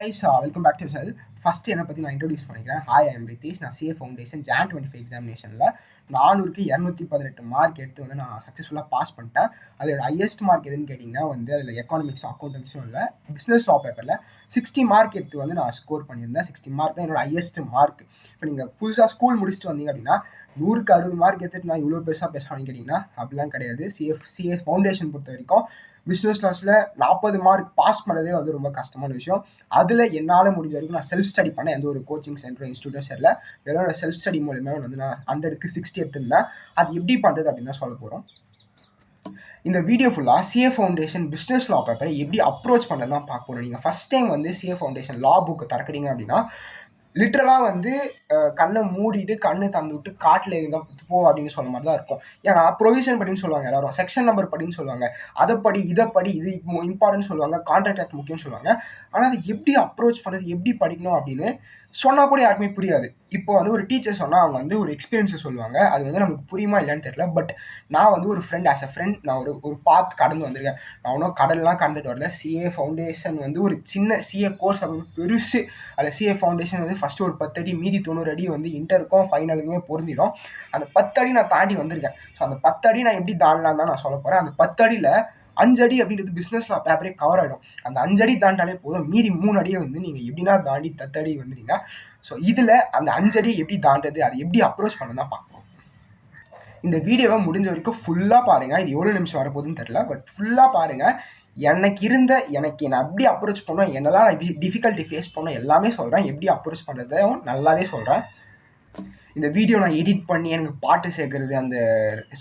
Guys, welcome back to the channel. First என்ன பற்றி நான் இன்ட்ரோடியூஸ் பண்ணிக்கிறேன். Hi, I am Ritheesh. நான் சிஏ ஃபவுண்டேஷன் ஜான் 25 எக்ஸாமினேஷனில் 400க்கு 218 மார்க் எடுத்து வந்து நான் சக்ஸஸ்ஃபுல்லாக பாஸ் பண்ணிட்டேன். அதோட ஹையஸ்ட் மார்க் எதுன்னு கேட்டிங்கன்னா வந்து அதில் எக்கானமிக்ஸ் அக்கௌண்டன்ஸும் இல்லை, பிஸ்னஸ் லா பேப்பரில் 60 மார்க் எடுத்து வந்து நான் ஸ்கோர் பண்ணியிருந்தேன். 60 மார்க் தான் என்னோட ஹையஸ்ட் மார்க். இப்போ நீங்கள் புதுசாக ஸ்கூல் முடிச்சுட்டு வந்தீங்க அப்படின்னா 100க்கு 60 மார்க் எடுத்துட்டு நான் இவ்வளோ பெருசாக பேசுகிறேன்னு கேட்டிங்கன்னா அப்படிலாம் கிடையாது. சிஏ ஃபவுண்டேஷன் பொறுத்த வரைக்கும் பிஸ்னஸ் லாஸில் 40 மார்க் பாஸ் பண்ணதே வந்து ரொம்ப கஷ்டமான விஷயம். அதில் என்னால் முடிஞ்ச வரைக்கும் நான் செல்ஃப் ஸ்டடி பண்ணேன். எந்த ஒரு கோச்சிங் சென்டரும் இன்ஸ்டியூட்டும் சரியில்ல, வெறும் செல்ஃப் ஸ்டடி மூலியமாக வந்து நான் 100க்கு 60 எடுத்திருந்தேன். அது எப்படி பண்ணுறது அப்படின்னு தான் சொல்ல போகிறோம். இந்த வீடியோ ஃபுல்லாக சிஏ ஃபவுண்டேஷன் பிஸ்னஸ் லா பேப்பரை எப்படி அப்ரோச் பண்ணுறது தான் பார்க்க போகிறோம். நீங்கள் ஃபஸ்ட் டைம் வந்து சிஏ ஃபவுண்டேஷன் லா புக்கு திறக்கிறீங்க அப்படின்னா லிட்ரலாக வந்து கண்ணை மூடிட்டு கண்ணு தந்து விட்டு காட்டில் இருந்தால் போ அப்படின்னு சொல்ல மாதிரி தான் இருக்கும். ஏன்னா ப்ரொவிஷன் படின்னு சொல்லுவாங்க, எல்லாரும் செக்ஷன் நம்பர் படின்னு சொல்லுவாங்க, அதை படி இதை படி, இது இம்பார்ட்டன்ட் சொல்லுவாங்க, கான்ட்ராக்ட் ஆக்ட் முக்கியம்னு சொல்லுவாங்க. ஆனால் அதை எப்படி அப்ரோச் பண்ணுறது, எப்படி படிக்கணும் அப்படின்னு சொன்னால் கூட யாருக்குமே புரியாது. இப்போ வந்து ஒரு டீச்சர் சொன்னால் அவங்க வந்து ஒரு எக்ஸ்பீரியன்ஸை சொல்லுவாங்க, அது வந்து நமக்கு புரியுமா இல்லைன்னு தெரியல. பட் நான் வந்து ஒரு ஃப்ரெண்ட், ஆஸ் அ ஃப்ரெண்ட் நான் ஒரு பாத் கடந்து வந்திருக்கேன். நான் ஒன்றும் கடல்லாம் கடந்துட்டு வரல. சிஏ ஃபவுண்டேஷன் வந்து ஒரு சின்ன சிஏ கோர்ஸ் அப்படின்னு பெருசு. அதில் சிஏ ஃபவுண்டேஷன் வந்து ஃபஸ்ட்டு ஒரு 10 அடி, மீதி 90 அடி வந்து இன்டருக்கும் ஃபைனலுக்குமே பொருந்திடும். அந்த 10 அடி நான் தாண்டி வந்திருக்கேன். ஸோ அந்த 10 அடி நான் எப்படி தாண்டலாம் தான் நான் சொல்ல போகிறேன். அந்த 10 அடியில் 5 அடி அப்படின்றது பிஸ்னஸ்ல பேப்பரே கவர் ஆகிடும். அந்த 5 அடி தாண்டாலே போதும், மீதி 3 அடியை வந்து நீங்கள் எப்படின்னா தாண்டி 10 அடி வந்துட்டீங்க. ஸோ இதில் அந்த 5 அடி எப்படி தாண்டது, அதை எப்படி அப்ரோச் பண்ண தான் பார்க்கணும். இந்த வீடியோவை முடிஞ்ச வரைக்கும் ஃபுல்லாக பாருங்கள். இது எவ்வளோ நிமிஷம் வரப்போகுதுன்னு தெரியல, பட் ஃபுல்லாக பாருங்கள். எனக்கு நான் எப்படி அப்ரோச் பண்ணோம், என்னெல்லாம் நான் டிஃபிகல்ட்டி ஃபேஸ் பண்ணோம் எல்லாமே சொல்கிறேன். எப்படி அப்ரோச் பண்ணுறதையும் நல்லாவே சொல்கிறேன். இந்த வீடியோ நான் எடிட் பண்ணி எனக்கு பாட்டு சேர்க்குறது, அந்த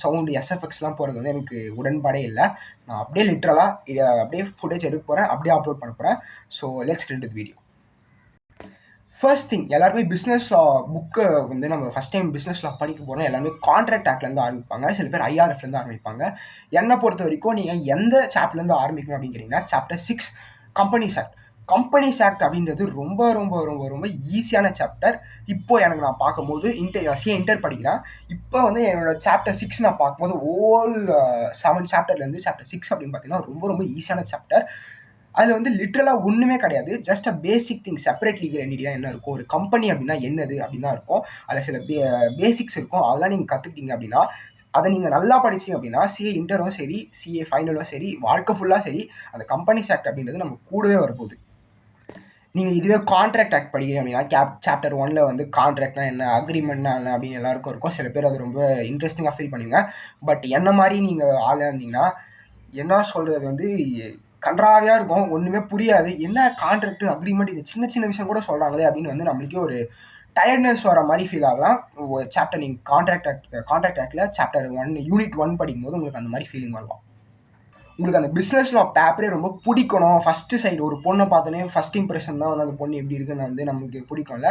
சவுண்டு எஸ்எஃப்எக்ஸ்லாம் போகிறது வந்து எனக்கு உடன்பாடே இல்லை. நான் அப்படியே லிட்ரலாக இதை அப்படியே ஃபுட்டேஜ் எடுக்க போகிறேன், அப்படியே அப்லோட் பண்ண போகிறேன். So let's get into the video. First thing, எல்லாருமே பிஸ்னஸ் லா புக்கை வந்து நம்ம ஃபஸ்ட் டைம் பிஸ்னஸ் லா படிக்க போகிறோம். எல்லாருமே கான்ட்ராக்ட் ஆக்ட்லேருந்து ஆரம்பிப்பாங்க, சில பேர் ஐஆர்எஃப்லேருந்து ஆரம்பிப்பாங்க. என்னை பொறுத்த வரைக்கும் நீங்கள் எந்த சாப்டர்லேருந்து ஆரம்பிக்கணும் அப்படின்னு கேட்டிங்கன்னா chapter 6 companies act. Companies act அப்படின்றது ரொம்ப ரொம்ப ரொம்ப ரொம்ப ஈஸியான சாப்டர். இப்போ எனக்கு நான் பார்க்கும்போது இன்டர் படிக்கிறேன். இப்போ வந்து என்னோட சாப்டர் 6 நான் பார்க்கும்போது ஓல் 7 சாப்டர்லேருந்து சாப்டர் 6 அப்படின்னு பார்த்தீங்கன்னா ரொம்ப ரொம்ப ஈஸியான சாப்டர். அதில் வந்து லிட்ரலாக ஒன்றுமே கிடையாது. Just a basic thing, separate legal என்டிட்டியாக என்ன இருக்கும், ஒரு கம்பெனி அப்படின்னா என்னது அப்படின்னு தான் இருக்கும். அதில் சில பேசிக்ஸ் இருக்கும். அதெல்லாம் நீங்கள் கற்றுக்கிட்டீங்க அப்படின்னா, அதை நீங்கள் நல்லா படிச்சிங்க அப்படின்னா சிஏ இன்டரும் சரி, சிஏ ஃபைனலும் சரி, வாழ்க்கை ஃபுல்லாக சரி, அந்த கம்பெனிஸ் ஆக்ட் அப்படின்றது நம்ம கூடவே வரப்போகுது. நீங்கள் இதுவே கான்ட்ராக்ட் ஆக்ட் படிக்கிறீங்க அப்படின்னா சாப்டர் 1 வந்து கான்ட்ராக்ட்னா என்ன, அக்ரிமெண்ட்னா என்ன அப்படின்னு எல்லாருக்கும் இருக்கும். சில பேர் அது ரொம்ப இன்ட்ரெஸ்டிங்காக ஃபீல் பண்ணுவீங்க. பட் என்ன மாதிரி நீங்கள் ஆளாக இருந்தீங்கன்னா என்ன சொல்கிறது வந்து கன்றாவியாக இருக்கும், ஒன்றுமே புரியாது. என்ன கான்ட்ராக்ட், அக்ரிமெண்ட், இது சின்ன சின்ன விஷயம் கூட சொல்கிறாங்களே அப்படின்னு வந்து நம்மளுக்கே ஒரு டயர்ட்னஸ் வர மாதிரி ஃபீல் ஆகலாம். சாப்டர் நீங்கள் கான்ட்ராக்ட் ஆக்டில் சாப்டர் 1 யூனிட் 1 படிக்கும்போது உங்களுக்கு அந்த மாதிரி ஃபீலிங் வரலாம். உங்களுக்கு அந்த பிஸ்னஸ் லா பேப்பரே ரொம்ப பிடிக்கணும். ஃபஸ்ட்டு சைடு ஒரு பொண்ணை பார்த்தோன்னே ஃபஸ்ட் இம்ப்ரெஷன் தான் வந்து அந்த பொண்ணு எப்படி இருக்குன்னு வந்து நமக்கு பிடிக்கும்ல.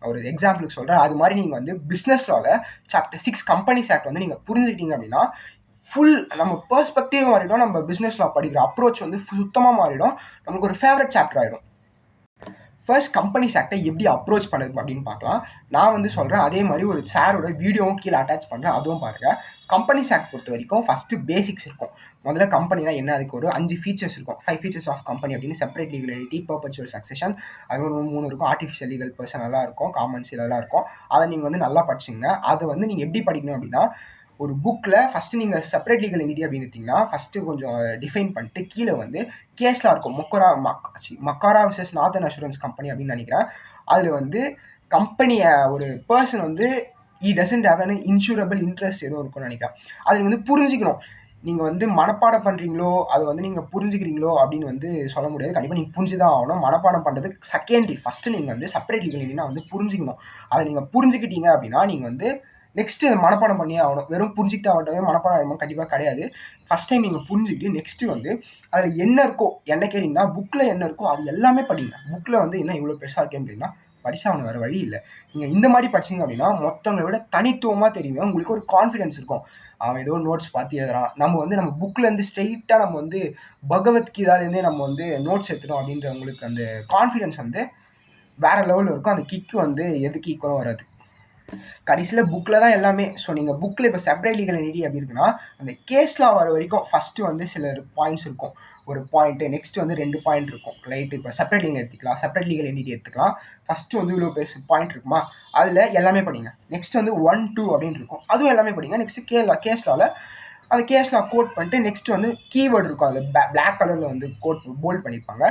ஒரு எக்ஸாம்பிளுக்கு சொல்கிறேன். அது மாதிரி நீங்கள் வந்து பிஸ்னஸ் லாவில் சாப்டர் 6 கம்பெனிஸ் ஆக்ட் வந்து நீங்கள் புரிஞ்சுக்கிட்டீங்க அப்படின்னா ஃபுல் நம்ம பெர்ஸ்பெக்டிவ் மாறிடும். நம்ம பிஸ்னஸ் லா படிக்கிற அப்ரோச் வந்து சுத்தமாக மாறிடும். நமக்கு ஒரு ஃபேவரட் சாப்டர் ஆகிடும். ஃபர்ஸ்ட் கம்பெனிஸ் ஆக்டை எப்படி அப்ரோச் பண்ணுறது அப்படின்னு பார்க்கலாம். நான் வந்து சொல்கிறேன், அதே மாதிரி ஒரு சாரோட வீடியோவும் கீழே அட்டாச் பண்ணுறேன், அதுவும் பாருங்கள். கம்பெனிஸ் ஆக்ட் பொறுத்த வரைக்கும் ஃபஸ்ட்டு பேசிக்ஸ் இருக்கும். முதல்ல கம்பெனினா என்ன, அதுக்கு ஒரு 5 ஃபீச்சர்ஸ் இருக்கும். 5 ஃபீச்சர்ஸ் ஆஃப் கம்பெனி அப்படின்னு separate legal entity, perpetual succession, அது ஒரு 3 இருக்கும். ஆர்டிஃபிஷியல் லீகல் பர்சன் எல்லாம் இருக்கும், காமன்ஸ் இதெல்லாம் இருக்கும். அதை நீங்கள் வந்து நல்லா படிச்சுங்க. அதை வந்து நீங்கள் எப்படி படிக்கணும் அப்படின்னா, ஒரு புக்கில் ஃபஸ்ட்டு நீங்கள் செப்பரேட் லீகல் என்டிட்டி அப்படின்னு எடுத்திங்கன்னா ஃபஸ்ட்டு கொஞ்சம் டிஃபைன் பண்ணிட்டு கீழே வந்து கேஸ்லாம் இருக்கும். மக்காரா விசஸ் நார்தன் அஷூரன்ஸ் கம்பெனி அப்படின்னு நினைக்கிறேன். அதில் வந்து கம்பெனியை ஒரு பர்சன் வந்து doesn't have an insurable interest எதுவும் இருக்கும்னு நினைக்கிறேன். அது வந்து புரிஞ்சுக்கணும். நீங்கள் வந்து மனப்பாடம் பண்ணுறீங்களோ, அது வந்து நீங்கள் புரிஞ்சுக்கிறீங்களோ அப்படின்னு வந்து சொல்ல முடியாது. கண்டிப்பாக நீங்கள் புரிஞ்சு தான் ஆகணும். மனப்பாடம் பண்ணுறது செகண்டரி. ஃபஸ்ட்டு நீங்கள் வந்து செப்பரேட் லீகல் என்டிட்டினா வந்து புரிஞ்சுக்கணும். அதை நீங்கள் புரிஞ்சுக்கிட்டீங்க அப்படின்னா நீங்கள் வந்து நெக்ஸ்ட்டு மனப்பாடம் பண்ணியே ஆகணும். வெறும் புரிஞ்சுக்கிட்டு ஆகட்டும், மனப்பாடம் ஆகணும் கண்டிப்பாக கிடையாது. ஃபஸ்ட் டைம் நீங்கள் புரிஞ்சுக்கிட்டு நெக்ஸ்ட்டு வந்து அதில் என்ன இருக்கோ, என்ன கேட்டிங்கன்னா புக்கில் என்ன இருக்கோ அது எல்லாமே படிங்க. புக்கில் வந்து என்ன இவ்வளோ பெருசாக இருக்கேன் அப்படின்னா படிச்சா அவனை வேறு வழி இல்லை. நீங்கள் இந்த மாதிரி படிச்சிங்க அப்படின்னா மொத்தவங்களை விட தனித்துவமாக தெரியுங்க. உங்களுக்கு ஒரு கான்ஃபிடென்ஸ் இருக்கும். அவன் ஏதோ நோட்ஸ் பார்த்து எழுதுறான், நம்ம புக்கிலேருந்து ஸ்ட்ரெயிட்டாக நம்ம வந்து பகவத்கீதாலேருந்தே நம்ம வந்து நோட்ஸ் எடுத்துட்டோம் அப்படின்ற உங்களுக்கு அந்த கான்ஃபிடென்ஸ் வந்து வேறு லெவலில் இருக்கும். அந்த கிக்கு வந்து எதுக்கு ஈக்குவலும் வராது. கடைசியில் புக்கில் தான் எல்லாமே. ஸோ நீங்கள் புக்கில் இப்போ செப்பரேட் லீகல் என்டிட்டி அப்படி இருக்குன்னா அந்த கேஸ்லாம் வர வரைக்கும் ஃபஸ்ட்டு வந்து சில பாயிண்ட்ஸ் இருக்கும். ஒரு பாயிண்ட், நெக்ஸ்ட் வந்து 2 பாயிண்ட் இருக்கும் ரைட். இப்போ செப்பரேட் லீகல் எடுத்துக்கலாம், செப்பரேட் லீகல் என்டிட்டி எடுத்துக்கலாம். ஃபர்ஸ்ட் வந்து இவ்வளோ பேஸ் பாயிண்ட் இருக்குமா, அதில் எல்லாமே படிங்க. நெக்ஸ்ட் வந்து 1, 2 அப்படின்னு இருக்கும், அதுவும் எல்லாமே படிங்க. நெக்ஸ்ட் கேஸ்லாவில் அந்த கேஸ்ல கோட் பண்ணிட்டு நெக்ஸ்ட் வந்து கீவேர்டு இருக்கும், அதில் பிளாக் கலரில் வந்து கோட் போல்ட் பண்ணியிருப்பாங்க.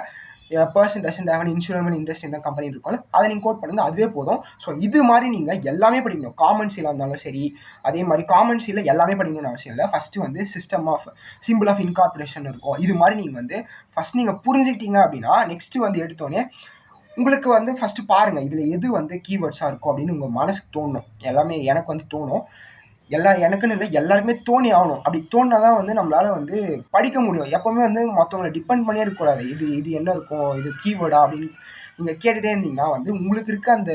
Person doesn't have an insurable interest இந்த கம்பெனி இருக்கும்ல, அதை நீங்கள் கோட் பண்ணுங்க, அதுவே போதும். ஸோ இது மாதிரி நீங்கள் எல்லாமே படிக்கணும். காமன் சீலாக இருந்தாலும் சரி, அதே மாதிரி காமன் சீலில் எல்லாமே படிக்கணும்னு அவசியம் இல்லை. ஃபஸ்ட்டு வந்து சிம்பிள் ஆஃப் இன்கார்பரேஷன் இருக்கும். இது மாதிரி நீங்கள் வந்து ஃபஸ்ட் நீங்கள் புரிஞ்சுக்கிட்டீங்க அப்படின்னா நெக்ஸ்ட்டு வந்து எடுத்தோடனே உங்களுக்கு வந்து ஃபஸ்ட்டு பாருங்கள் இதில் எது வந்து கீவேர்ட்ஸாக இருக்கும் அப்படின்னு உங்கள் மனசுக்கு தோணும். எல்லாமே எனக்கு வந்து தோணும், எனக்குன்னு இல்லை, எல்லாருக்குமே தோணி ஆகணும். அப்படி தோணினா தான் வந்து நம்மளால் வந்து படிக்க முடியும். எப்போவுமே வந்து மற்றவங்களை டிபெண்ட் பண்ணியே இருக்கக்கூடாது. இது என்ன இருக்கும், இது கீவேர்டா அப்படின்னு நீங்கள் கேட்டுகிட்டே இருந்தீங்கன்னா வந்து உங்களுக்கு இருக்க அந்த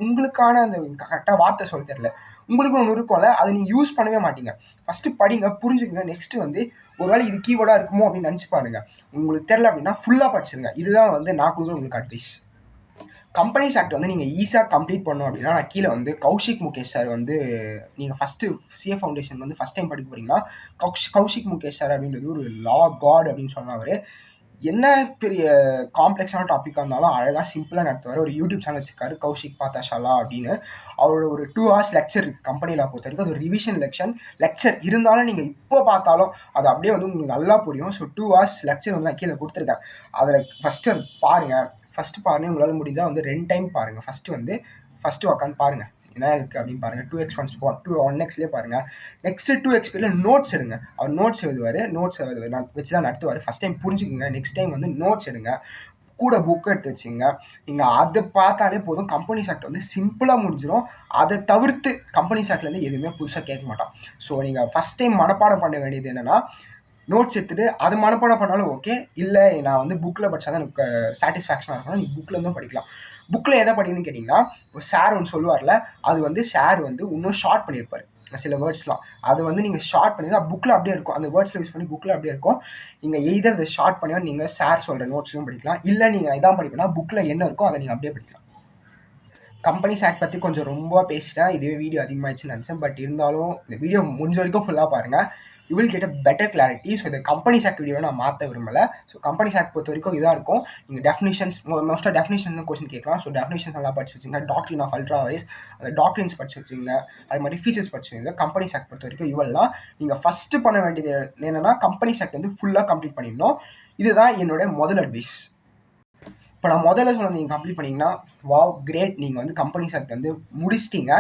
உங்களுக்கான அந்த கரெக்டாக வார்த்தை சொல்ல தெரியல, உங்களுக்கு ஒன்று இருக்கும்ல, அதை நீங்கள் யூஸ் பண்ணவே மாட்டீங்க. ஃபஸ்ட்டு படிங்க, புரிஞ்சுக்கங்க. நெக்ஸ்ட்டு வந்து ஒருவேளை இது கீவேர்டாக இருக்குமோ அப்படின்னு நினச்சி பாருங்க. உங்களுக்கு தெரியல அப்படின்னா ஃபுல்லாக படிச்சிருங்க. இதுதான் வந்து நான் கொடுக்குற உங்களுக்கு அட்வைஸ். கம்பெனிஸ் ஆக்ட் வந்து நீங்கள் ஈஸியாக கம்ப்ளீட் பண்ணணும் அப்படின்னா நான் கீழே வந்து கௌஷிக் முகேஷ் சார் வந்து நீங்கள் ஃபஸ்ட்டு சிஏ ஃபவுண்டேஷன் வந்து ஃபஸ்ட் டைம் படிக்க போகிறீங்கன்னா கௌஷிக் முகேஷ் சார் அப்படின்றது ஒரு லா காட் அப்படின்னு சொன்னால் அவர் என்ன பெரிய காம்ப்ளெக்ஸான டாப்பிக்காக இருந்தாலும் அழகாக சிம்பிளாக நடத்துவார். ஒரு யூடியூப் சேனல் வச்சுருக்காரு, கௌஷிக் பாத்தாஷாலா அப்படின்னு. அவரோட ஒரு 2 hours லெக்சர் இருக்குது கம்பெனியில் பொறுத்த வரைக்கும். அது ஒரு ரிவிஷன் லெக்சர் இருந்தாலும் நீங்கள் இப்போ பார்த்தாலும் அது அப்படியே வந்து உங்களுக்கு நல்லா புரியும். ஸோ 2 hours லெக்சர் வந்து நான் கீழே கொடுத்துருக்கேன். அதில் ஃபஸ்ட்டு அது பாருங்கள். ஃபஸ்ட்டு பாருங்கள், உங்களால் முடிஞ்சால் வந்து 2 டைம் பாருங்கள். ஃபஸ்ட்டு உட்காந்து பாருங்கள் என்ன இருக்குது அப்படின்னு பாருங்கள். 2x 1xலேயே பாருங்கள். நெக்ஸ்ட்டு 2x நோட்ஸ் எடுங்க. அவர் நோட்ஸ் எழுதுவார், நோட்ஸ் வச்சு தான் நடத்துவார். ஃபஸ்ட் டைம் புரிஞ்சுக்குங்க, நெக்ஸ்ட் டைம் வந்து நோட்ஸ் எடுங்க, கூட புக்கு எடுத்து வச்சுங்க. நீங்கள் அதை பார்த்தாலே போதும். கம்பெனிஸ் ஆக்ட் வந்து சிம்பிளாக முடிஞ்சிடும். அதை தவிர்த்து கம்பெனிஸ் ஆக்ட்லேருந்து எதுவுமே புதுசாக கேட்க மாட்டோம். ஸோ நீங்கள் ஃபஸ்ட் டைம் மனப்பாடம் பண்ண வேண்டியது என்னென்னா, நோட்ஸ் எடுத்துகிட்டு அது மனப்பாடம் பண்ணாலும் ஓகே, இல்லை நான் வந்து புக்கில் படித்தா தான் எனக்கு சாட்டிஸ்ஃபேக்ஷனாக இருக்கணும், நீங்கள் புக்கில் இருந்தும் படிக்கலாம். புக்கில் எதை படிக்கணும்னு கேட்டிங்கன்னா, இப்போ சார் ஒன்று சொல்லுவார்ல, அது வந்து சார் வந்து இன்னும் ஷார்ட் பண்ணியிருப்பார் சில வேர்ட்ஸ்லாம். அது வந்து நீங்கள் ஷார்ட் பண்ணி தான் புக்கில் அப்படியே இருக்கும், அந்த வேர்ட்ஸில் யூஸ் பண்ணி புக்கில் அப்படியே இருக்கும். நீங்கள் எய்தர் அதை ஷார்ட் பண்ணியோ நீங்கள் சார் சொல்கிற நோட்ஸ்லையும் படிக்கலாம், இல்லை நீங்கள் இதான் படிக்கணும்னா புக்கில் என்ன இருக்கோ அதை நீங்கள் அப்படியே படிக்கலாம். கம்பெனிஸ் ஆக்ட் பற்றி கொஞ்சம் ரொம்ப பேசிட்டேன், இதுவே வீடியோ அதிகமாகிடுச்சுன்னு நினச்சேன். பட் இருந்தாலும் இந்த வீடியோ முடிஞ்ச வரைக்கும் ஃபுல்லாக பாருங்கள், you will get a better clarity. So இந்த கம்பெனிஸ் ஆக்ட் வீடியோ நான் மாற்ற விரும்பலை. ஸோ கம்பெனிஸ் ஆக்ட் பொறுத்த வரைக்கும் இதாக இருக்கும். நீங்கள் டெஃபினிஷன்ஸ் மோஸ்ட்டாக டெஃபினிஷன் தான் கொஸ்டின் கேட்கலாம். ஸோ டெஃபினிஷன்ஸ் நல்லா படிச்சு வச்சுங்க. டாக்ட்ரின் ஆஃப் அல்ட்ரா வைஸ் அந்த டாக்ட்ரின்ஸ் படிச்சு வச்சுங்க. அது மாதிரி ஃபீச்சர்ஸ் படிச்சு வச்சுங்க. கம்பெனிஸ் ஆக்ட் பொறுத்த வரைக்கும் இவெல்லாம் நீங்கள் ஃபஸ்ட்டு பண்ண வேண்டியது என்னென்னா, கம்பெனிஸ் ஆக்ட் வந்து ஃபுல்லாக கம்ப்ளீட் பண்ணிடணும். இதுதான் என்னோட முதல் அட்வைஸ். இப்போ நான் முதல்ல சொன்னது நீங்கள் கம்ப்ளீட் பண்ணிங்கன்னா வாவ் கிரேட், நீங்கள் வந்து கம்பெனிஸ் ஆக்ட் வந்து முடிச்சிட்டிங்க.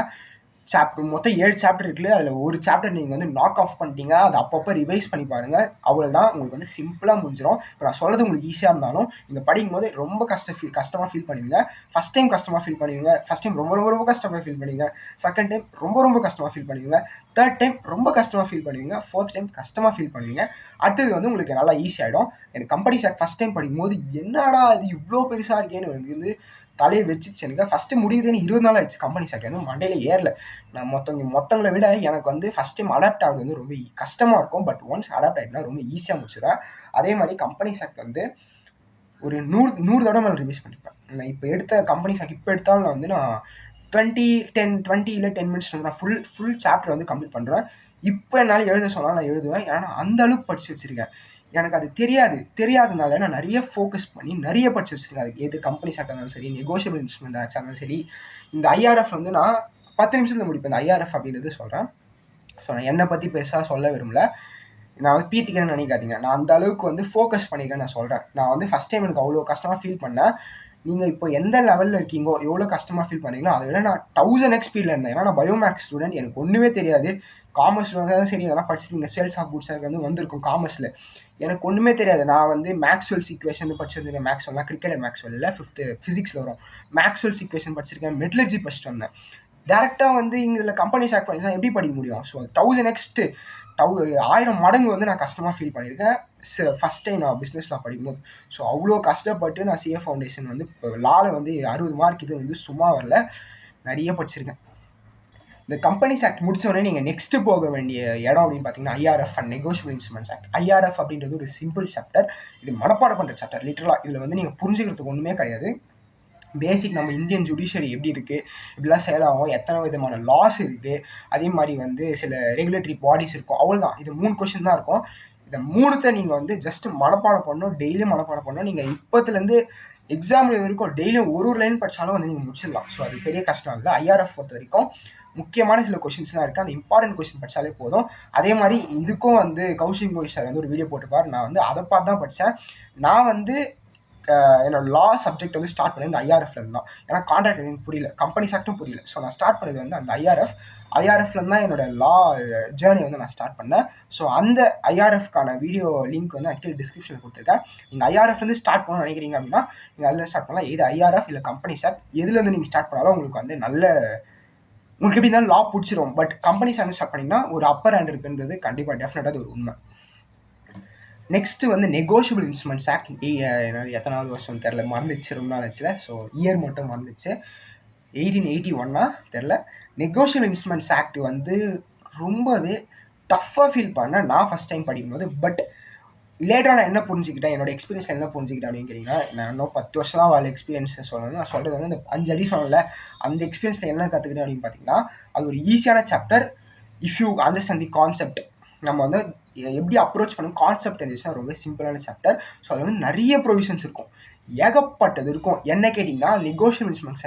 மொத்தம் 7 சாப்டர் இருக்குல்ல, அதில் ஒரு சாப்டர் நீங்கள் வந்து நாக் ஆஃப் பண்ணிட்டீங்க. அதை அப்பப்போ ரிவைஸ் பண்ணி பாருங்கள், அவ்வளோதான். உங்களுக்கு வந்து சிம்பிளாக முடிஞ்சிடும். இப்போ நான் சொல்கிறது உங்களுக்கு ஈஸியாக இருந்தாலும் நீங்கள் படிக்கும்போது ரொம்ப கஷ்டமாக ஃபீல் பண்ணுவீங்க. ஃபஸ்ட் டைம் கஷ்டமாக ஃபீல் பண்ணுவீங்க, ஃபஸ்ட் டைம் ரொம்ப கஷ்டமாக ஃபீல் பண்ணுவீங்க, செகண்ட் டைம் ரொம்ப கஷ்டமாக ஃபீல் பண்ணுவீங்க, தேர்ட் டைம் ரொம்ப கஷ்டமாக ஃபீல் பண்ணுவீங்க, ஃபோர்த் டைம் கஷ்டமாக ஃபீல் பண்ணுவீங்க. அடுத்தது வந்து உங்களுக்கு நல்லா ஈஸியாகிடும். எனக்கு கம்பெனிஸ் ஆக்ட் ஃபஸ்ட் டைம் படிக்கும்போது என்னடா இது இவ்வளோ பெருசாக இருக்கேன்னு வந்து தலையை வச்சிச்சு. எனக்கு ஃபஸ்ட்டு முடியுதுன்னு 20 நாள் ஆயிடுச்சு. கம்பெனிஸ் ஆக்ட் வந்து மண்டையில் ஏறல. நான் மொத்தங்களை விட எனக்கு வந்து ஃபஸ்ட் டைம் அடாப்ட் ஆகுது வந்து ரொம்ப கஷ்டமாக இருக்கும். பட் ஒன்ஸ் அடாப்ட் ஆகிட்டுனா ரொம்ப ஈஸியாக முடிச்சுதான். அதே மாதிரி கம்பெனிஸ் ஆக்ட் வந்து ஒரு 100 தடவை மேலே ரிவைஸ் பண்ணிப்பேன். நான் இப்போ எடுத்த கம்பெனிஸ் ஆக்ட் இப்போ எடுத்தாலும் நான் வந்து நான் 20 இல்லை 10 மினிட்ஸ் நான் ஃபுல் சாப்டர் வந்து கம்ப்ளீட் பண்ணுறேன். இப்போ என்னால் எழுத சொன்னால் நான் எழுதுவேன். ஏன்னா அந்த அளவுக்கு படித்து வச்சுருக்கேன். எனக்கு அது தெரியாதனால நான் நிறைய ஃபோக்கஸ் பண்ணி நிறைய படிச்சு வச்சுருக்கேன். அதுக்கு எது கம்பெனிஸ் ஆக்டாக இருந்தாலும் சரி, நெகோஷியபிள் இன்ஸ்ட்ருமெண்ட் ஆக்டாக இருந்தாலும் சரி, இந்த ஐஆர்எஃப் வந்து நான் 10 நிமிஷத்தில் முடிப்பேன். இந்த ஐஆர்எஃப் அப்படின்றது சொல்கிறேன். ஸோ நான் என்னை பற்றி பெருசாக சொல்ல விரும்பல, நான் வந்து பீத்திக்கிறேன்னு நினைக்காதீங்க. நான் அந்த அளவுக்கு வந்து ஃபோக்கஸ் பண்ணிக்கிறேன் நான் சொல்கிறேன். நான் வந்து ஃபஸ்ட் டைம் எனக்கு அவ்வளோ கஷ்டமாக ஃபீல் பண்ணேன். நீங்கள் இப்போ எந்த லெவலில் இருக்கீங்கோ, எவ்வளோ கஷ்டமாக ஃபீல் பண்ணீங்களோ அதை விட நான் 1000x ஸ்பீடில் இருந்தேன். ஏன்னா நான் பயோமேக்ஸ் ஸ்டூடெண்ட், எனக்கு ஒன்றுமே தெரியாது. காமர்ஸ் தான் சரி, அதெல்லாம் படிச்சிருக்கீங்க. சேல்ஸ் ஆஃப் குட்ஸ் வந்து வந்திருக்கும் காமர்ஸில். எனக்கு ஒன்றுமே தெரியாது. நான் வந்து மேக்ஸ்வெல்ஸ் ஈக்குவேஷன் படிச்சிருந்தேன். மேக்ஸ்வெல்லாம் கிரிக்கெட் மேக்ஸ்வெல்லில் 5th ஃபிசிக்ஸில் வரும். மேக்ஸ்வெல்ஸ் ஈக்குவேஷன் படிச்சிருக்கேன். மெட்டலர்ஜி படிச்சுட்டு வந்தேன். டேரெக்டாக வந்து இதில் கம்பெனிஸ் ஆக்ட் பண்ணி எப்படி படிக்க முடியும்? ஸோ 1000x 1000 மடங்கு வந்து நான் கஷ்டமாக ஃபீல் பண்ணியிருக்கேன் ஃபஸ்ட் டைம் நான் பிஸ்னஸில் படிக்கும்போது. ஸோ அவ்வளோ கஷ்டப்பட்டு நான் சிஏ ஃபவுண்டேஷன் வந்து இப்போ லாவில் வந்து 60 மார்க் இது வந்து சும்மா வரல, நிறைய படிச்சிருக்கேன். இந்த கம்பெனிஸ் ஆக்ட் முடிச்சோடனே நீங்கள் நெக்ஸ்ட்டு போக வேண்டிய இடம் அப்படின்னு பார்த்தீங்கன்னா IRF and negotiable instruments act. IRF அப்படின்றது ஒரு சிம்பிள் சாப்டர். இது மனப்பாடம் பண்ணுற சாப்டர் லிட்டரலாக. இதில் வந்து நீங்கள் புரிஞ்சுக்கிறதுக்கு ஒன்றுமே கிடையாது. பேசிக் நம்ம இந்தியன் ஜுடிஷியரி எப்படி இருக்குது, இப்படிலாம் செயலாகும், எத்தனை விதமான லாஸ் இருக்குது, அதே மாதிரி வந்து சில ரெகுலேட்டரி பாடிஸ் இருக்கும், அவ்வளோதான். இது 3 கொஷின் தான் இருக்கும். இதை 3த்தை நீங்கள் வந்து ஜஸ்ட் மனப்பாடம் பண்ணணும், டெய்லியும் மனப்பாடம் பண்ணணும். நீங்கள் இப்போத்துலேருந்து எக்ஸாம் வரைக்கும் டெய்லியும் ஒரு லைன் படித்தாலும் வந்து நீங்கள் முடிச்சிடலாம். ஸோ அது பெரிய கஷ்டம் இல்லை. ஐஆர்எஃப் பொறுத்த வரைக்கும் முக்கியமான சில கொஷின்ஸ்லாம் இருக்குது. அந்த இம்பார்ட்டன்ட் கொஷின் படித்தாலே போதும். அதே மாதிரி இதுக்கும் வந்து கௌஷிக் கோஷ் சார் வந்து ஒரு வீடியோ போட்டிருப்பார். நான் வந்து அதை பார்த்து தான் படித்தேன். நான் வந்து என்னோட லா சப்ஜெக்ட் வந்து ஸ்டார்ட் பண்ணது இந்த ஐஆர்எஃப்லேருந்து தான். ஏன்னா கான்ட்ராக்ட் எனக்கு புரியல, கம்பெனி ஆக்டும் புரியல. ஸோ நான் ஸ்டார்ட் பண்ணது வந்து அந்த ஐஆர்எஃப்லேருந்து தான் என்னோட லா ஜேர்னி வந்து நான் ஸ்டார்ட் பண்ணேன். ஸோ அந்த ஐஆர்எஃப்கான வீடியோ லிங்க் வந்து ஆக்சுவலி டிஸ்கிரிப்ஷனில் கொடுத்துருக்கேன். நீங்கள் ஐஆர்எஃப்லேருந்து ஸ்டார்ட் பண்ணணும்னு நினைக்கிறீங்க அப்படின்னா நீங்கள் அதில் ஸ்டார்ட் பண்ணலாம். இது ஐஆர்எஃப் இல்லை கம்பெனி ஆக்ட், எதுலேருந்து நீங்கள் ஸ்டார்ட் பண்ணாலும் உங்களுக்கு வந்து உங்களுக்கு எப்படி இருந்தாலும் லா பிடிச்சிரும். பட் கம்பெனி ஆக்ட் ஸ்டார்ட் பண்ணிங்கன்னா ஒரு அப்பர் ஹேண்ட் இருக்குன்றது கண்டிப்பாக டெஃபினட்டாக அது ஒரு உண்மை. நெக்ஸ்ட்டு வந்து நெகோஷியபிள் இன்ஸ்ட்ருமெண்ட்ஸ் ஆக்ட் எத்தனாவது வருஷம் தெரில, மறந்துச்சு, ரொம்ப நாள் ஆச்சுல. ஸோ இயர் மட்டும் மறந்துச்சு. 1881 தெரில. நெகோஷியபிள் இன்ஸ்ட்ருமெண்ட்ஸ் ஆக்ட் வந்து ரொம்பவே டஃப்பாக ஃபீல் பண்ணேன் நான் ஃபஸ்ட் டைம் படிக்கும்போது. பட் லேட்டராக நான் என்ன புரிஞ்சுக்கிட்டேன், என்னோட எக்ஸ்பீரியன்ஸில் என்ன புரிஞ்சுக்கிட்டேன் அப்படின்னு கேட்டிங்கன்னா, நான் இன்னும் 10 வருஷம் தான் வாழ் எக்ஸ்பீரியன்ஸை சொல்லணும். நான் சொல்கிறது வந்து இந்த 5 அடி சொல்லல, அந்த எக்ஸ்பீரியன்ஸில் என்ன கற்றுக்கிட்டேன் அப்படின்னு பார்த்தீங்கன்னா, அது ஒரு ஈஸியான chapter. If you understand the concept, நம்ம வந்து எப்படி அப்ரோச் பண்ணணும் கான்செப்ட் தெரிஞ்சுச்சுன்னா ரொம்ப சிம்பிளான சாப்டர். ஸோ அதில் வந்து நிறைய ப்ரொவிஷன்ஸ் இருக்கும், ஏகப்பட்டது இருக்கும். என்ன கேட்டிங்கன்னா நெகோஷியபிள் இன்ஸ்ட்ருமெண்ட்ஸ்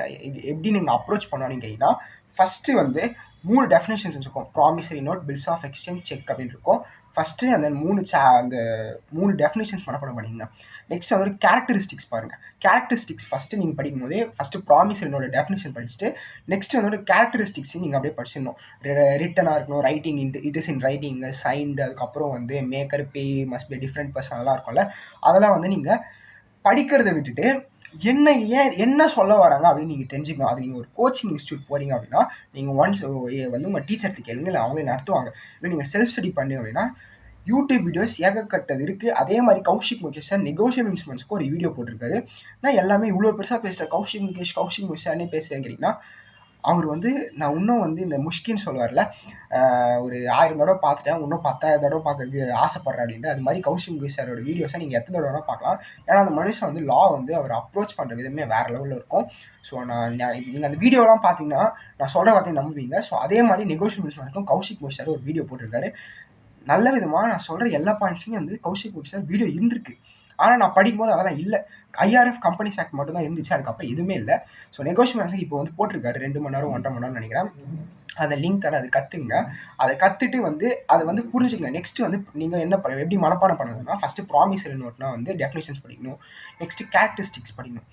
எப்படி நீங்கள் அப்ரோச் பண்ணணும்னு கேட்டிங்கன்னா, ஃபஸ்ட்டு வந்து 3 டெஃபினேஷன்ஸ் இருக்கும். Promissory note, bills of exchange, cheque அப்படின்னு இருக்கும். ஃபஸ்ட்டு அந்த 3 டெஃபினேஷன்ஸ் மனப்பாடம் பண்ணிங்க. நெக்ஸ்ட் வந்து கேரக்டரிஸ்டிக்ஸ் பாருங்கள். கேரக்டரிஸ்டிக்ஸ் ஃபஸ்ட்டு நீங்கள் படிக்கும்போதே ஃபஸ்ட்டு ப்ராமிசரி நோட டெஃபினேஷன் படிச்சுட்டு நெக்ஸ்ட் வந்து கேரக்டரிஸ்டிக்ஸ் நீங்கள் அப்படியே படிச்சிடணும். ரிட்டனாக இருக்கணும், writing it is in writing, signed, அதுக்கப்புறம் வந்து maker, pay, must be different person, அதெல்லாம் இருக்கும்ல. அதெல்லாம் வந்து நீங்கள் படிக்கிறத விட்டுட்டு என்ன சொல்ல வராங்க அப்படின்னு நீங்கள் தெரிஞ்சுக்கணும். அது நீங்கள் ஒரு கோச்சிங் இன்ஸ்டியூட் போகிறீங்க அப்படின்னா நீங்கள் ஒன்ஸ் வந்து உங்கள் டீச்சர்கிட்ட கேளுங்க, இல்லை அவங்களே நடத்துவாங்க. இல்லை நீங்கள் செல்ஃப் ஸ்டடி பண்ணீங்க அப்படின்னா யூடியூப் வீடியோஸ் ஏகப்பட்டது இருக்குது. அதே மாதிரி கௌஷிக் முகேஷ் சார் நெகோஷியபிள் இன்ஸ்ட்ருமெண்ட்ஸ்க்கு ஒரு வீடியோ போட்டிருக்காரு. நான் எல்லாமே இவ்வளோ பெருசாக பேசுகிறேன், கௌஷிக் முகேஷ் சார்னே பேசுகிறேன்னு கேட்டிங்கன்னா, அவர் வந்து நான் இன்னும் வந்து இந்த முஷ்கின்னு சொல்லுவார்ல, ஒரு 1000 தடவை பார்த்துட்டேன், இன்னும் 10,000 தடவை பார்க்க ஆசைப்பட்றேன் அப்படின்ட்டு. அது மாதிரி கௌஷிக் முகேஷ் சாரோட வீடியோஸை நீங்கள் எத்தனை தடவை பார்க்கலாம். ஏன்னா அந்த மனுஷன் வந்து லா வந்து அவர் அப்ரோச் பண்ணுற விதமே வேறு லெவலில் இருக்கும். ஸோ நீங்கள் அந்த வீடியோலாம் பார்த்தீங்கன்னா நான் சொல்கிற வார்த்தையை நம்புவீங்க. ஸோ அதே மாதிரி நெகோஷியபிள் இன்ஸ்ட்ருமெண்ட்ஸ்க்கும் கௌஷிக் முகேஷ் சார் ஒரு வீடியோ போட்டிருக்காரு. நல்ல விதமாக நான் சொல்கிற எல்லா பாயிண்ட்ஸுமே வந்து கௌஷிக் முகேஷ் சார் வீடியோ இருந்திருக்கு. ஆனால் நான் படிக்கும்போது அதெல்லாம் இல்லை. ஐஆர்எஃப் கம்பெனிஸ் ஆக்ட் மட்டும் தான் இருந்துச்சு, அதுக்கப்புறம் எதுவுமே இல்லை. ஸோ நெகோஷியபிள் இப்போ வந்து போட்டிருக்காரு 2 மணி நேரம் 1.5 மணி நேரம் நினைக்கிறேன். அந்த லிங்க் தர, அது கற்றுங்க. அதை கற்றுட்டு வந்து அதை வந்து புரிஞ்சுங்க. நெக்ஸ்ட்டு வந்து நீங்கள் எப்படி மனப்பாடம் பண்ணணும்னா, ஃபஸ்ட்டு ப்ராமிசரி நோட்னா வந்து டெஃபினேஷன்ஸ் படிக்கணும். நெக்ஸ்ட்டு கேரக்டரிஸ்டிக்ஸ் படிக்கணும்.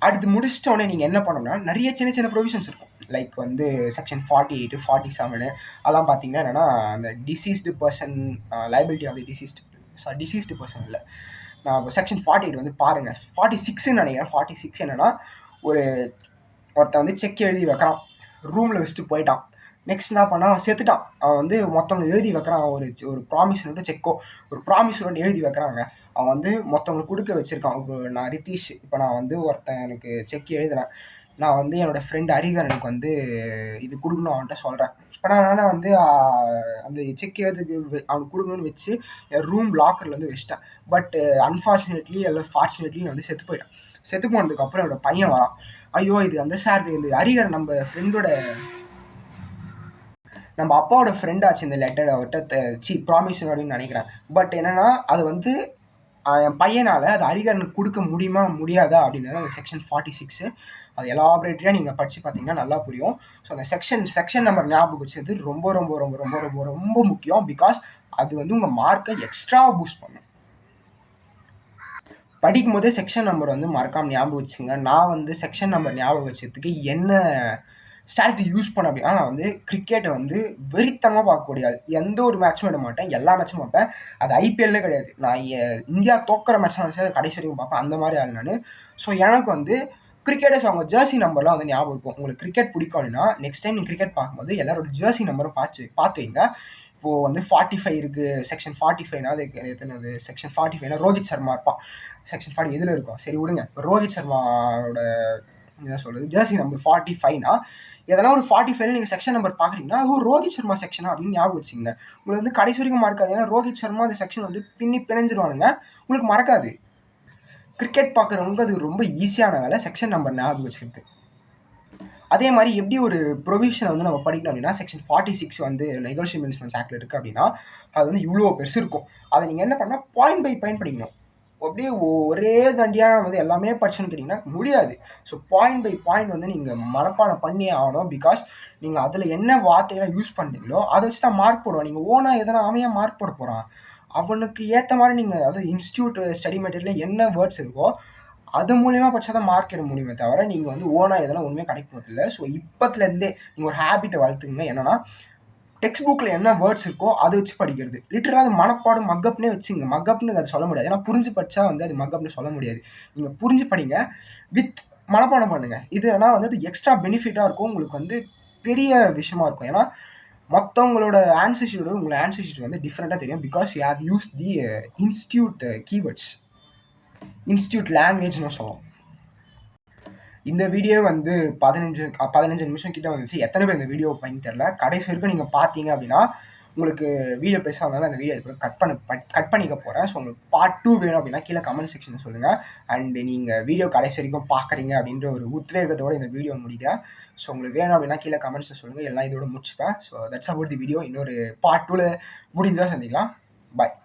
அடுத்து முடிச்சிட்டோடனே நீங்கள் என்ன பண்ணணும்னா, நிறைய சின்ன சின்ன ப்ரொவிஷன்ஸ் இருக்கும். லைக் வந்து செக்ஷன் 48, 47 அதெல்லாம் பார்த்தீங்கன்னா என்னென்னா, அந்த deceased person liability of the deceased person இல்லை. நான் செக்ஷன் 48 வந்து பாருங்கள். 46ன்னு நினைக்கிறேன். 46 என்னென்னா, ஒருத்தன் வந்து செக் எழுதி வைக்கிறான், ரூமில் வச்சுட்டு போயிட்டான். நெக்ஸ்ட் என்ன பண்ணால் அவன் செத்துட்டான். அவன் வந்து மொத்தவங்களுக்கு எழுதி வைக்கிறான். ஒரு ப்ராமிஸ் நோட்டு செக்கோ ஒரு ப்ராமிஸ் நோட்டு எழுதி வைக்கிறாங்க. அவன் வந்து மொத்தவங்களுக்கு கொடுக்க வச்சுருக்கான். இப்போ நான் ரித்தீஷ், இப்போ நான் வந்து ஒருத்தன் எனக்கு செக் எழுதுனேன். நான் வந்து என்னோடய ஃப்ரெண்ட் ஹரிகரனுக்கு வந்து இது கொடுக்கணும் அவன்கிட்ட சொல்கிறேன். இப்போ நான் வந்து அந்த செக் எழுதுக்கு அவனுக்கு கொடுக்கணும்னு வச்சு என் ரூம் லாக்கரில் வந்து வச்சிட்டேன். பட் அன்ஃபார்ச்சுனேட்லி ஃபார்ச்சுனேட்லி நான் வந்து செத்து போயிட்டேன். செத்து போனதுக்கப்புறம் என்னோடய பையன் வரான். ஐயோ இது அந்த சார், இந்த ஹரிகரன் நம்ம அப்பாவோட ஃப்ரெண்ட் ஆச்சு. இந்த லெட்டர் அவர்கிட்ட ப்ராமிஸ் அப்படின்னு நினைக்கிறேன். பட் என்னென்னா அது வந்து என் பையனால் அது ஹரிகரனுக்கு கொடுக்க முடியுமா முடியாதா அப்படின்றது அந்த செக்ஷன் 46. அது எலாபரேட்டரியாக நீங்கள் படித்து பார்த்தீங்கன்னா நல்லா புரியும். ஸோ அந்த செக்ஷன் நம்பர் ஞாபகம் வச்சது ரொம்ப ரொம்ப ரொம்ப ரொம்ப ரொம்ப ரொம்ப முக்கியம். பிகாஸ் அது வந்து உங்கள் மார்க்கை எக்ஸ்ட்ரா பூஸ்ட் பண்ணும். படிக்கும் போதே செக்ஷன் நம்பர் வந்து மறக்காமல் ஞாபகம் வச்சுங்க. நான் வந்து செக்ஷன் நம்பர் ஞாபகம் வச்சதுக்கு என்ன ஸ்ட்ராட்டஜி யூஸ் பண்ண அப்படின்னா, நான் வந்து கிரிக்கெட்டை வந்து வெறித்தனமாக பார்க்கக்கூடிய ஆள். எந்த ஒரு மேட்சும் விட மாட்டேன், எல்லா மேட்சும் பார்ப்பேன். அது ஐபிஎல்லே கிடையாது, நான் இந்தியா தோக்கிற மேட்ச் தான் கடைசி வரைக்கும் பார்ப்பேன். அந்த மாதிரி ஆள் நான். ஸோ எனக்கு வந்து கிரிக்கெட்டர்ஸ் அவங்க ஜெர்சி நம்பர்லாம் வந்து ஞாபகம் இருக்கும். உங்களுக்கு கிரிக்கெட் பிடிக்கும் அப்படின்னா நெக்ஸ்ட் டைம் நீங்கள் கிரிக்கெட் பார்க்கும்போது எல்லாரோட ஜெர்சி நம்பரும் பார்த்து வைங்க. இப்போது வந்து 45 இருக்குது, செக்ஷன் 45னா அது எத்தனை, செக்ஷன் 45னா ரோஹித் சர்மா இருப்பான். செக்ஷன் 40 எதில் இருக்கும், சரி விடுங்க. இப்போ ரோஹித் சர்மாவோட என்ன சொல்கிறது ஜெர்சி நம்பர் 45னா எதனா ஒரு 45 நீங்கள் செக்ஷன் நம்பர் பார்க்குறீங்கன்னா அது ரோஹித் சர்மா செக்ஷனா அப்படின்னு ஞாபகம் வச்சுங்க. உங்களுக்கு வந்து கடைசி வரைக்கும் மறக்காது. ஏன்னா ரோஹித் சர்மா அந்த செக்ஷன் வந்து பிணைஞ்சிருவானுங்க, உங்களுக்கு மறக்காது. கிரிக்கெட் பார்க்குறவங்க அது ரொம்ப ஈஸியான வேலை செக்ஷன் நம்பர் ஞாபகம் வச்சுக்கிறது. அதே மாதிரி எப்படி ஒரு ப்ரொவிஷனை வந்து நம்ம படிக்கணும் அப்படின்னா, செக்ஷன் 46 வந்து நெகோஷியபிள் இன்ஸ்ட்ருமெண்ட்ஸ் ஆக்ட்ல இருக்குது அப்படின்னா, அது வந்து இவ்வளோ பெருசு இருக்கும். அதை நீங்கள் என்ன பண்ணால் பாயிண்ட் பை பாயிண்ட் படிக்கணும். அப்படியே ஒரே தண்டியாக வந்து எல்லாமே படிச்சுன்னு கேட்டிங்கன்னா முடியாது. ஸோ பாயிண்ட் பை பாயிண்ட் வந்து நீங்கள் மனப்பாடம் பண்ணியே ஆகணும். பிகாஸ் நீங்கள் அதில் என்ன வார்த்தைகளை யூஸ் பண்ணுறீங்களோ அதை வச்சு தான் மார்க் போடுவோம். நீங்கள் ஓனாக எதனா அவன் மார்க் போட போகிறான், அவனுக்கு ஏற்ற மாதிரி நீங்கள் அதாவது இன்ஸ்டியூட் ஸ்டடி மெட்டீரியலில் என்ன வேர்ட்ஸ் இருக்கோ அது மூலியமாக படித்தா தான் மார்க் எடுக்க முடியுமே தவிர நீங்கள் வந்து ஓனாக எதனா ஒன்றுமே கிடைக்க போகிறதில்ல. ஸோ இப்போத்துலேருந்தே நீங்கள் ஒரு ஹேபிட்டை வளர்த்துக்குங்க. என்னன்னா டெக்ஸ்ட் புக்கில் என்ன வேர்ட்ஸ் இருக்கோ அதை வச்சு படிக்கிறது. லிட்டராக அது மனப்பாடம் மக்கப்னே வச்சுங்க. மக்கப்னு அதை சொல்ல முடியாது. ஏன்னா புரிஞ்சு படித்தா வந்து அது மக்கப்னு சொல்ல முடியாது. நீங்கள் புரிஞ்சு படிங்க, வித் மனப்பாடம் பண்ணுங்கள். இது ஆனால் வந்து அது எக்ஸ்ட்ரா பெனிஃபிட்டாக இருக்கும். உங்களுக்கு வந்து பெரிய விஷயமா இருக்கும். ஏன்னா மற்றவங்களோட ஆன்சர் ஷீட்டோட உங்களோட ஆன்சர் ஷீட் வந்து டிஃப்ரெண்ட்டாக தெரியும். Because you have use the institute keywords, institute லாங்குவேஜ்னு சொல்லலாம். இந்த வீடியோ வந்து 15 நிமிஷம் கிட்ட வந்துச்சு. எத்தனை பேர் இந்த வீடியோ பண்ணி தெரில. கடைசி வரைக்கும் நீங்கள் பார்த்தீங்க அப்படின்னா உங்களுக்கு வீடியோ பெருசாக இருந்தாலும் அந்த வீடியோ இது கூட கட் பண்ணிக்க போகிறேன். ஸோ உங்களுக்கு பார்ட் 2 வேணும் அப்படின்னா கீழே கமெண்ட் செக்ஷனில் சொல்லுங்கள். அண்ட் நீங்கள் வீடியோ கடைசி வரைக்கும் பார்க்குறீங்க அப்படின்ற ஒரு உத்வேகத்தோடு இந்த வீடியோ முடிக்கிறேன். ஸோ உங்களுக்கு வேணும் அப்படின்னா கீழே கமெண்ட்ஸில் சொல்லுங்கள். எல்லாம் இதோட முடிச்சுப்பேன். So that's about the video. இன்னொரு பார்ட் 2ல முடிஞ்சால் சந்திக்கலாம். பாய்.